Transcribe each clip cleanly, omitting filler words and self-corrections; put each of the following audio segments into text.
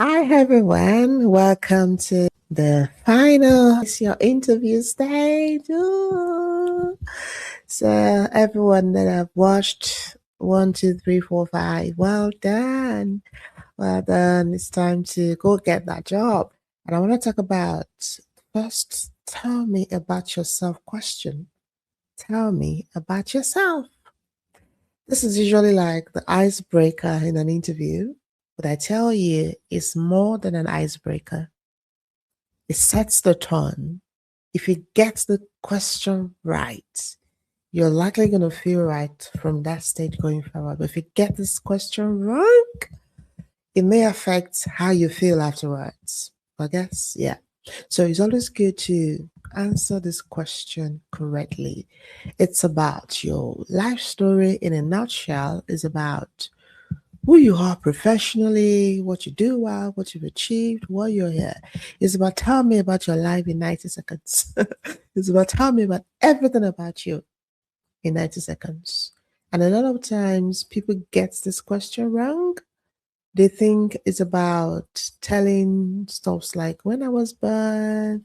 Hi everyone, welcome to the final it's your interview stage. Ooh. So everyone that I've watched 1, 2, 3, 4, 5, well done. Well done. It's time to go get that job. And I want to talk about first, tell me about yourself question. Tell me about yourself. This is usually like the icebreaker in an interview, but I tell you, it's more than an icebreaker. It sets the tone. If you get the question right, you're likely going to feel right from that stage going forward. But if you get this question wrong, it may affect how you feel afterwards. I guess, yeah. So it's always good to answer this question correctly. It's about your life story in a nutshell, is about who you are professionally, what you do well, what you've achieved, what you're here. It's about tell me about your life in 90 seconds. It's about tell me about everything about you in 90 seconds. And a lot of times people get this question wrong. They think it's about telling stuffs like when I was born,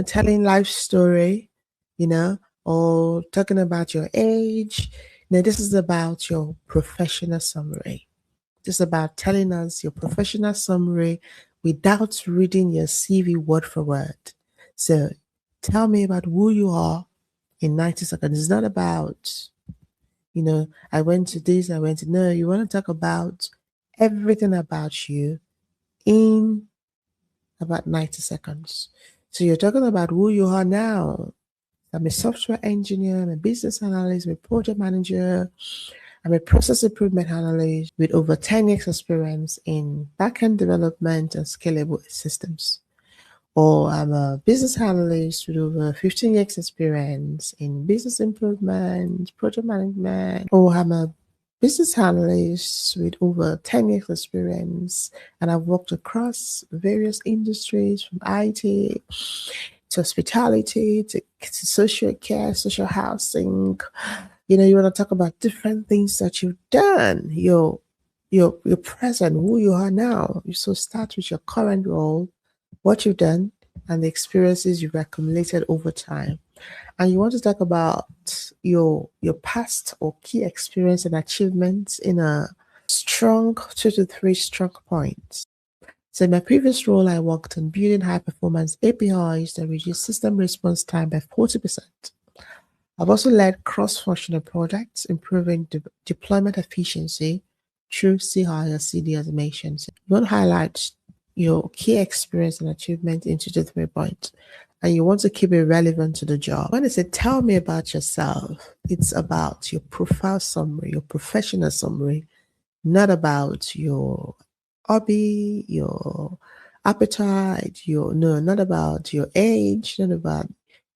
telling life story, you know, or talking about your age. Now, this is about your professional summary. This is about telling us your professional summary without reading your CV word for word. So tell me about who you are in 90 seconds. It's not about, I went to this, I went to no. You want to talk about everything about you in about 90 seconds. So you're talking about who you are now. I'm a software engineer, I'm a business analyst, I'm a project manager, I'm a process improvement analyst with over 10 years experience in backend development and scalable systems. Or I'm a business analyst with over 15 years experience in business improvement, project management. Or I'm a business analyst with over 10 years experience, and I've worked across various industries from IT to hospitality to social care, social housing. You want to talk about different things that you've done, your present, who you are now. So start with your current role, what you've done, and the experiences you've accumulated over time. And you want to talk about your past or key experience and achievements in a strong 2 to 3 strong points. So in my previous role, I worked on building high performance APIs that reduce system response time by 40%. I've also led cross-functional projects, improving deployment efficiency through CI or CD automation. So you want to highlight your key experience and achievement in 2 to 3 points, and you want to keep it relevant to the job. When I say tell me about yourself, it's about your profile summary, your professional summary, not about your hobby, your appetite, not about your age, not about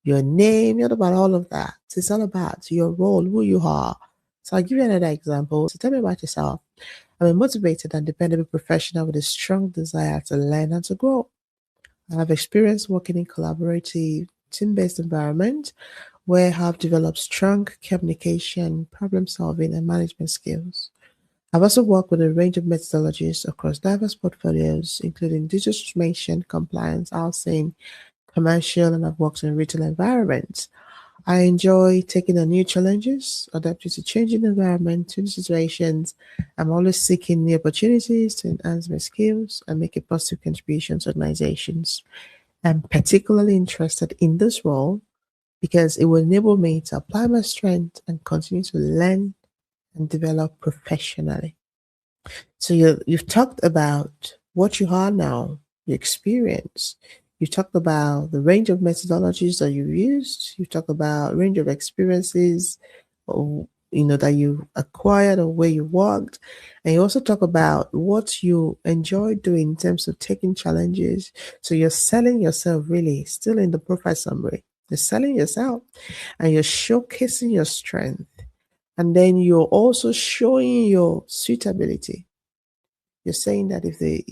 your name, not about all of that. It's all about your role, who you are. So I'll give you another example. So tell me about yourself. I'm a motivated and dependable professional with a strong desire to learn and to grow. I have experience working in collaborative, team-based environment where I have developed strong communication, problem solving, and management skills. I've also worked with a range of methodologies across diverse portfolios, including digital transformation, compliance, housing, commercial, and I've worked in retail environments. I enjoy taking on new challenges, adapting to changing environment, to new situations. I'm always seeking new opportunities to enhance my skills and make a positive contribution to organizations. I'm particularly interested in this role because it will enable me to apply my strength and continue to learn and develop professionally. So you've talked about what you are now, your experience. You talked about the range of methodologies that you've used. You talked about range of experiences, or, that you acquired or where you worked, and you also talk about what you enjoy doing in terms of taking challenges. So you're selling yourself, really, still in the profile summary. You're selling yourself, and you're showcasing your strength, and then you're also showing your suitability. You're saying that if they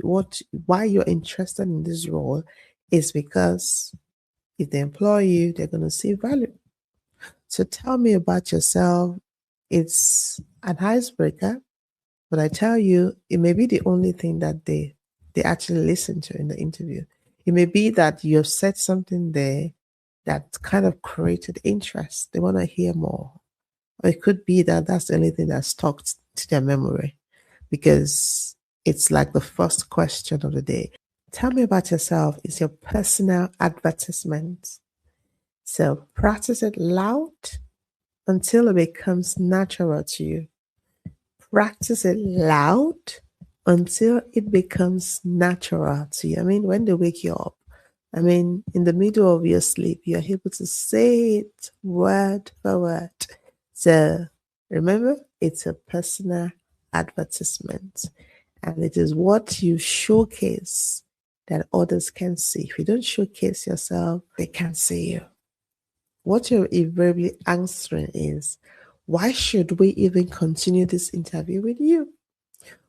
what why you're interested in this role is because if they employ you, they're gonna see value. So tell me about yourself. It's an icebreaker, but I tell you, it may be the only thing that they they actually listen to in the interview. It may be that you have said something there that kind of created interest. They want to hear more. Or it could be that that's the only thing that stuck to their memory because it's like the first question of the day. Tell me about yourself is your personal advertisement. So practice it loud until it becomes natural to you. Practice it loud until it becomes natural to you. I mean, when they wake you up, I mean, in the middle of your sleep, you're able to say it word for word. So remember, it's a personal advertisement and it is what you showcase that others can see. If you don't showcase yourself, they can't see you. What you're invariably answering is, why should we even continue this interview with you?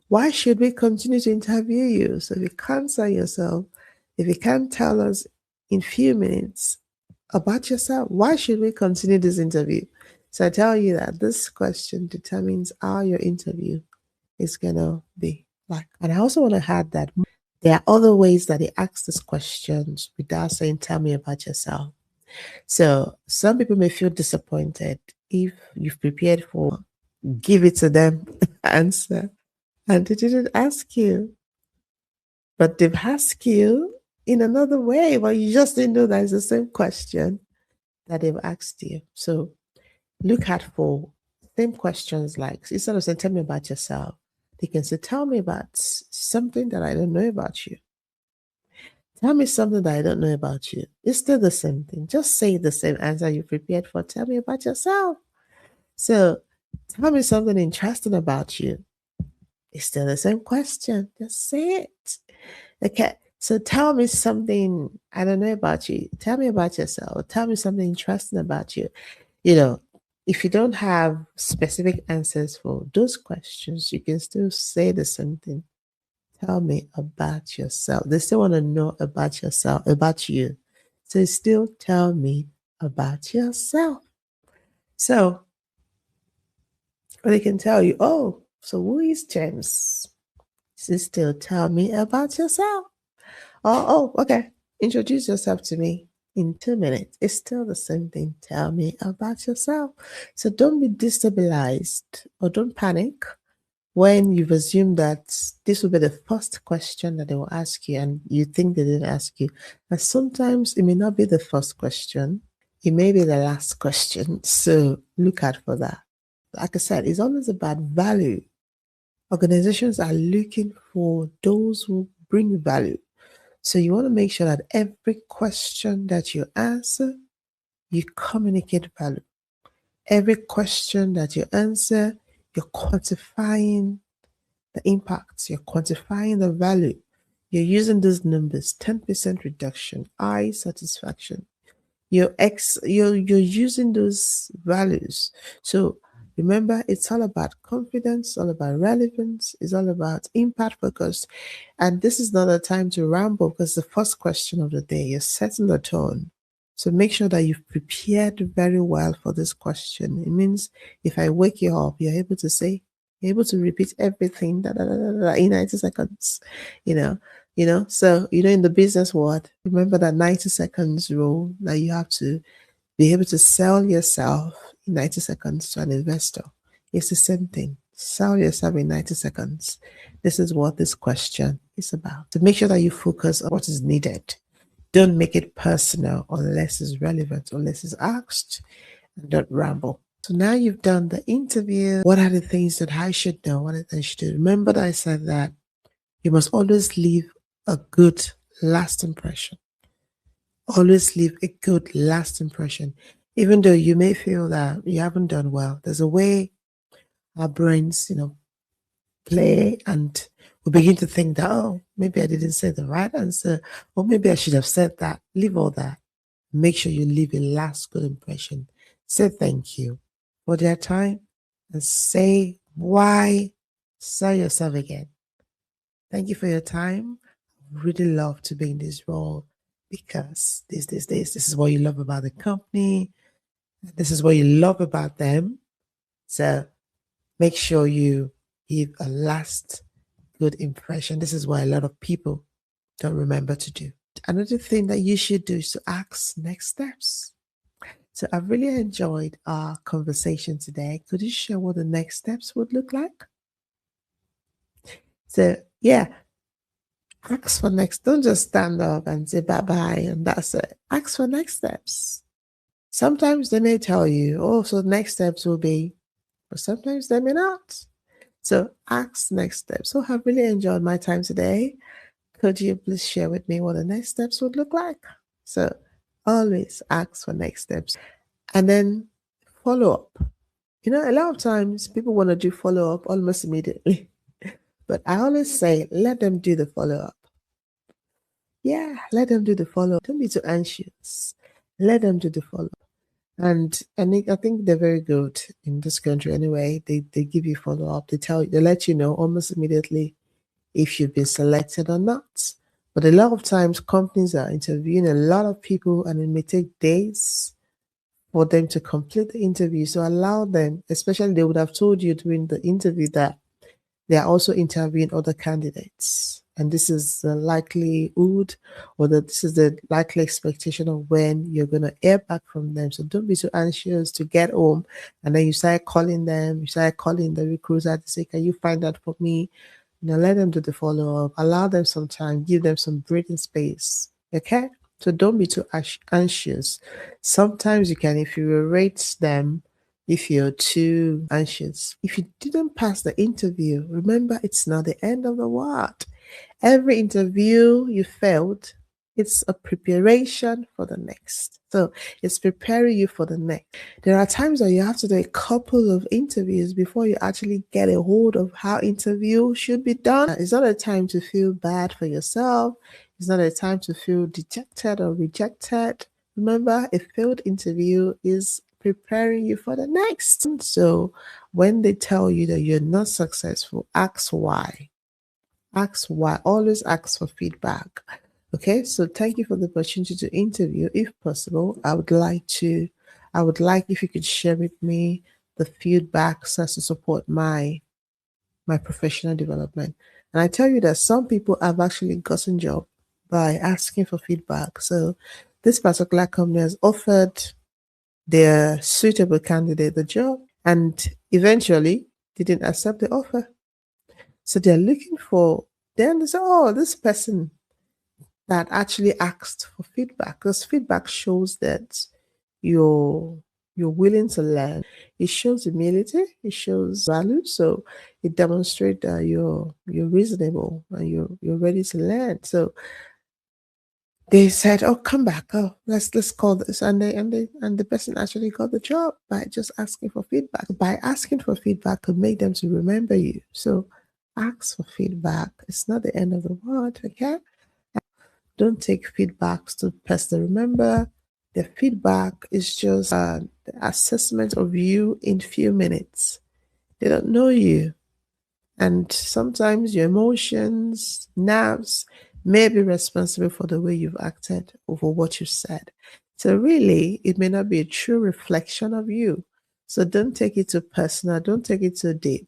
Why should we continue to interview you? So if you can't sell yourself, if you can't tell us in few minutes about yourself, why should we continue this interview? So I tell you that this question determines how your interview is going to be like. And I also want to add that there are other ways that they ask these questions without saying, tell me about yourself. So some people may feel disappointed if you've prepared for give it to them answer and they didn't ask you. But they've asked you in another way, but you just didn't know that it's the same question that they've asked you. So look out for same questions like instead of saying, tell me about yourself, they can say, tell me about something that I don't know about you. Tell me something that I don't know about you. It's still the same thing. Just say the same answer you prepared for. Tell me about yourself. So tell me something interesting about you. It's still the same question. Just say it. Okay. So tell me something I don't know about you. Tell me about yourself. Tell me something interesting about you. You know, if you don't have specific answers for those questions, you can still say the same thing. Tell me about yourself. They still want to know about yourself, about you. So still tell me about yourself. So they can tell you, oh, so who is James? So still tell me about yourself. Okay. Introduce yourself to me in 2 minutes. It's still the same thing. Tell me about yourself. So don't be destabilized or don't panic when you've assumed that this will be the first question that they will ask you and you think they didn't ask you. And sometimes it may not be the first question, it may be the last question. So look out for that. Like I said, it's always about value. Organizations are looking for those who bring value. So you want to make sure that every question that you answer, you communicate value. Every question that you answer, you're quantifying the impacts, you're quantifying the value. You're using those numbers, 10% reduction, high satisfaction. You're using those values. So remember, it's all about confidence, all about relevance, it's all about impact focus. And this is not a time to ramble because the first question of the day, you're setting the tone. So make sure that you've prepared very well for this question. It means if I wake you up, you're able to say, you're able to repeat everything in 90 seconds, you know. So in the business world, remember that 90 seconds rule that you have to be able to sell yourself in 90 seconds to an investor. It's the same thing. Sell yourself in 90 seconds. This is what this question is about. To make sure that you focus on what is needed. Don't make it personal unless it's relevant, unless it's asked, and don't ramble. So now you've done the interview. What are the things that I should know? What are the things I should do? Remember that I said that you must always leave a good last impression. Always leave a good last impression. Even though you may feel that you haven't done well, there's a way our brains, play and we begin to think that, oh, maybe I didn't say the right answer, or maybe I should have said that. Leave all that. Make sure you leave a last good impression. Say thank you for their time and say why. Sell yourself again. Thank you for your time. Really love to be in this role because this is what you love about the company. This is what you love about them. So make sure you give a last good impression. This is why a lot of people don't remember to do. Another thing that you should do is to ask next steps. So I've really enjoyed our conversation today. Could you share what the next steps would look like? So yeah, ask for next. Don't just stand up and say bye bye and that's it. Ask for next steps. Sometimes they may tell you, oh, so next steps will be, but sometimes they may not. So ask next steps. So I've really enjoyed my time today. Could you please share with me what the next steps would look like? So always ask for next steps and then follow up. You know, a lot of times people want to do follow up almost immediately, but I always say let them do the follow up. Yeah, let them do the follow up. Don't be too anxious. Let them do the follow up. And I think they're very good in this country anyway. They give you follow up. They let you know almost immediately if you've been selected or not. But a lot of times companies are interviewing a lot of people and it may take days for them to complete the interview. So allow them, especially they would have told you during the interview that they are also interviewing other candidates. And this is the likelihood or that this is the likely expectation of when you're going to hear back from them. So don't be so anxious to get home and then you start calling them, you start calling the recruiter to say, can you find that for me? Let them do the follow up, allow them some time, give them some breathing space. Okay? So don't be too anxious. Sometimes you can, if you rate them, if you're too anxious. If you didn't pass the interview, remember it's not the end of the world. Every interview you failed, it's a preparation for the next. So it's preparing you for the next. There are times that you have to do a couple of interviews before you actually get a hold of how interview should be done. It's not a time to feel bad for yourself. It's not a time to feel dejected or rejected. Remember, a failed interview is preparing you for the next. So when they tell you that you're not successful, ask why. Ask why. Always ask for feedback. Okay, so thank you for the opportunity to interview. If possible, I would like if you could share with me the feedback so as to support my professional development. And I tell you that some people have actually gotten job by asking for feedback. So this particular company has offered their suitable candidate the job and eventually didn't accept the offer. So they're looking for, then they say, oh, this person that actually asked for feedback, because feedback shows that you're willing to learn. It shows humility, it shows value. So it demonstrates that you're reasonable and you're ready to learn. So they said, "Oh, come back. Oh, let's call this." And the person actually got the job by just asking for feedback. By asking for feedback could make them to remember you. So ask for feedback. It's not the end of the world, okay? Don't take feedbacks to personal. Remember, the feedback is just the assessment of you in few minutes. They don't know you. And sometimes your emotions, nerves may be responsible for the way you've acted or for what you said. So really, it may not be a true reflection of you. So don't take it too personal. Don't take it too deep.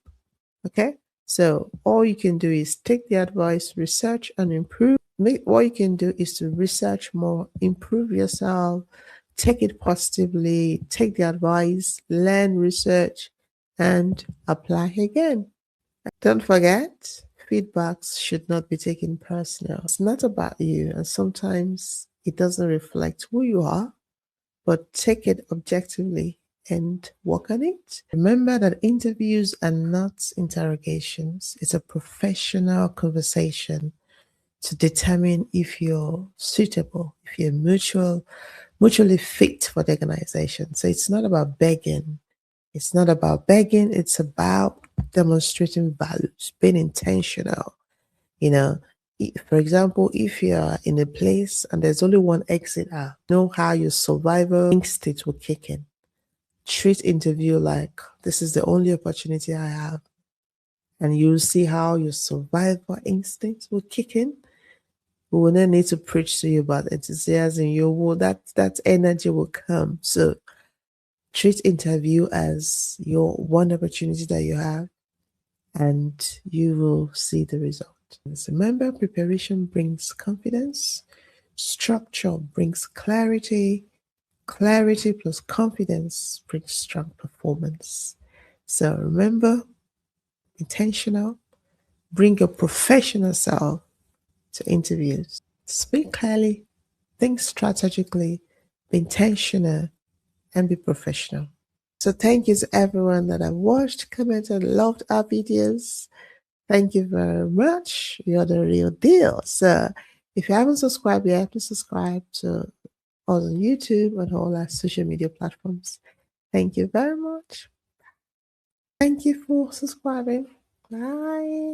Okay? So all you can do is take the advice, research, and improve. What you can do is to research more, improve yourself, take it positively, take the advice, learn, research, and apply again. Don't forget, feedbacks should not be taken personal. It's not about you, and sometimes it doesn't reflect who you are, but take it objectively and work on it. Remember that interviews are not interrogations, it's a professional conversation to determine if you're suitable, if you're mutually fit for the organization. So it's not about begging. It's not about begging, it's about demonstrating values, being intentional. You know, for example, if you're in a place and there's only one exit out, know how your survival instinct will kick in. Treat interview like this is the only opportunity I have. And you'll see how your survival instinct will kick in. We will not need to preach to you about enthusiasm. You will that energy will come. So treat interview as your one opportunity that you have and you will see the result. Remember, preparation brings confidence, structure brings clarity, clarity plus confidence brings strong performance. So remember, intentional, bring your professional self to interviews. Speak clearly, think strategically, be intentional, and be professional. So thank you to everyone that have watched, commented, loved our videos. Thank you very much. You're the real deal. So if you haven't subscribed yet, please subscribe to us on YouTube and all our social media platforms. Thank you very much. Thank you for subscribing. Bye.